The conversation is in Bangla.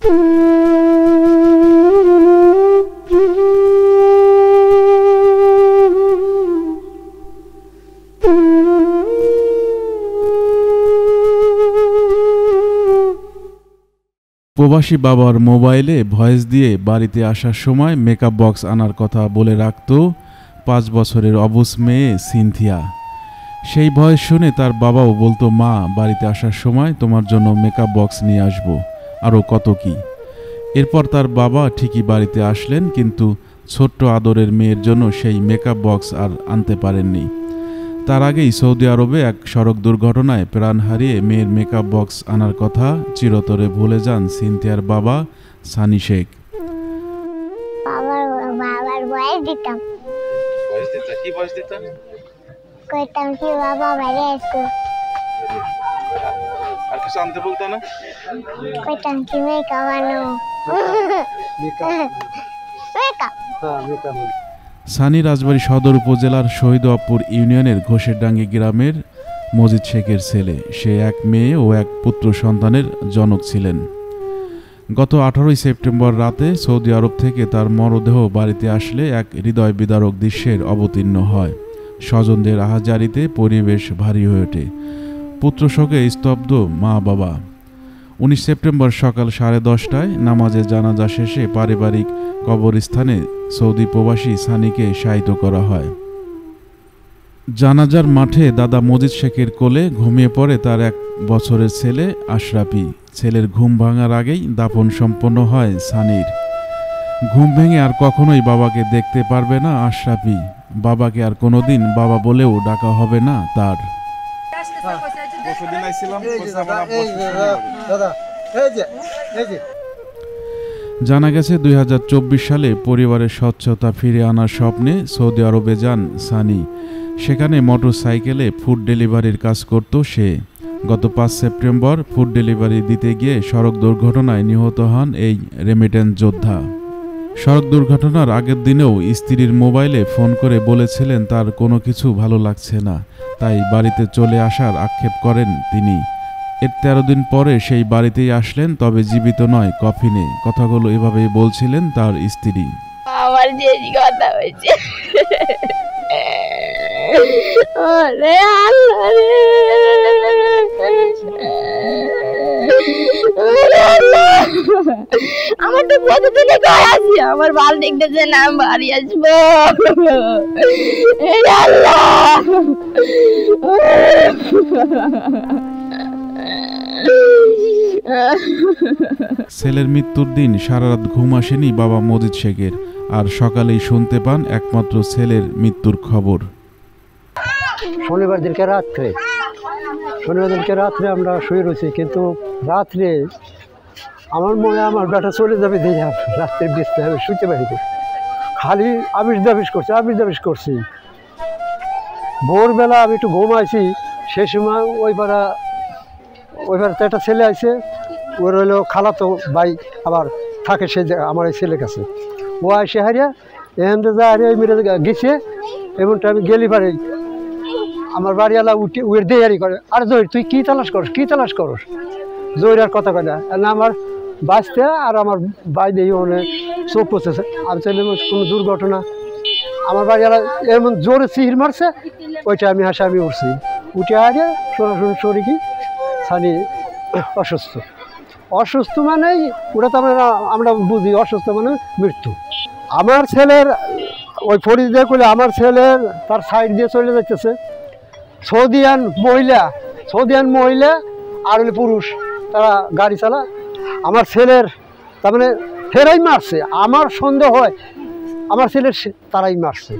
প্রবাসী বাবার মোবাইলে ভয়েস দিয়ে বাড়িতে আসার সময় মেকআপ বক্স আনার কথা বলে রাখত 5 বছরের অবুঝ মেয়ে সিনথিয়া। সেই ভয়েস শুনে তার বাবাও বলতো, মা বাড়িতে আসার সময় তোমার জন্য মেকআপ বক্স নিয়ে আসবো, আরও কত কি। এরপর তার বাবা ঠিকই বাড়িতে আসলেন, কিন্তু ছোট্ট আদরের মেয়ের জন্য সেই মেকআপ বক্স আর আনতে পারেননি। তার আগেই সৌদি আরবে এক সড়ক দুর্ঘটনায় প্রাণ হারিয়ে মেয়ের মেকআপ বক্স আনার কথা চিরতরে ভুলে যান সিনথিয়ার বাবা সানি শেখ। বাবার ভয়েস দিতাম। কি ভয়েস দিতাম? কইতাম কি বাবা বাইরে আসতো। আর কিছু আনতে বলতো না? কইতাম কি মেকআপ আনো। সানি রাজবাড়ী সদর উপজেলার শহীদপুর ইউনিয়নের ঘোষেরডাঙ্গি গ্রামের মজিদ শেখের ছেলে। সে এক মেয়ে ও এক পুত্র সন্তানের জনক ছিলেন। গত 18 সেপ্টেম্বর রাতে সৌদি আরব থেকে তার মরদেহ বাড়িতে আসলে এক হৃদয় বিদারক দৃশ্যের অবতীর্ণ হয়। স্বজনদের আহাজারিতে পরিবেশ ভারী হয়ে ওঠে। পুত্র শোকে স্তব্ধ মা বাবা। 19 সেপ্টেম্বর সকাল 10:30টায় নামাজে জানাজা শেষে পারিবারিক কবরস্থানে সৌদি প্রবাসী সানিকে শায়িত করা হয়। জানাজার মাঠে দাদা মজিদ শেখের কোলে ঘুমিয়ে পড়ে তার 1 বছরের ছেলে আশরাফি। ছেলের ঘুম ভাঙার আগেই দাফন সম্পন্ন হয় সানির। ঘুম ভেঙে আর কখনোই বাবাকে দেখতে পারবে না আশরাফি। বাবাকে আর কোনোদিন বাবা বলেও ডাকা হবে না তার। জানা গেছে 2024 সালে পরিবারের স্বচ্ছতা ফিরে আনার স্বপ্নে সৌদি আরবে যান সানি। সেখানে মোটরসাইকেলে ফুড ডেলিভারির কাজ করত সে। গত 5 সেপ্টেম্বর ফুড ডেলিভারি দিতে গিয়ে সড়ক দুর্ঘটনায় নিহত হন এই রেমিটেন্স যোদ্ধা। সড়ক দুর্ঘটনার আগের দিনেও স্ত্রীর মোবাইলে ফোন করে বলেছিলেন তার কোনো কিছু ভালো লাগছে না, তাই বাড়িতে চলে আসার আক্ষেপ করেন তিনি। এর 13 দিন পরে সেই বাড়িতেই আসলেন, তবে জীবিত নয়, কফিনে। কথাগুলো এভাবেই বলছিলেন তার স্ত্রী। আমার যে কথা হয়েছে, ওরে আল্লাহ রে, আমার তো কত দিনে গায়ে আছি, আমার ভাল দেখতেছে না, আমি বাড়ি আসবো। আল্লাহ ছেলের মৃত্যুর দিন সারা রাত ঘুম আসেনি বাবা মজিদ শেখের। আর সকালেই শুনতে পান একমাত্র ছেলের মৃত্যুর খবর। শনিবার দিনকে রাত্রে আমরা শুয়ে রয়েছি, কিন্তু রাত্রে আমার মনে হয় আমার বেটা চলে যাবে দেখে রাত্রে বেঁচতে হবে, শুতে পারিনি। খালি আবিষ দাবিস করছি। ভোরবেলা আমি একটু ঘুমাইছি, সে সময় ওই পাড়াতে একটা ছেলে আছে, ওর হইলো খালাতো ভাই আবার থাকে সে আমার এই ছেলের কাছে। ও আসে হারিয়া এখান থেকে যা হারিয়ে মেরে গেছে। এমনটা আমি গেলি পারে আমার বাড়িওয়ালা উয়ের দিয়ে হারি করে, আর জহির তুই কী তালাশ করস জহির আর কথা কয় না। আমার বাঁচতে আর আমার বাই দিয়ে অনেক চোখ পড়তেছে। আমি চাইলে কোনো দুর্ঘটনা, আমার বাড়িওয়ালা এমন জোরে সিহির মারছে, ওইটা আমি উঠছি। উঠে হারিয়ে সরাসরি কি সানি অসুস্থ মানেই ওটা তো আমরা বুঝি, অসুস্থ মানে মৃত্যু। আমার ছেলের ওই ফরিদ দিয়ে করলে আমার ছেলের তার সাইড দিয়ে চলে যাচ্ছে সৌদিয়ান মহিলা আর হলে পুরুষ, তারা গাড়ি চালা। আমার ছেলের তার মানে ফেরাই মারছে। আমার সন্দেহ হয় আমার ছেলের তারাই মারছে।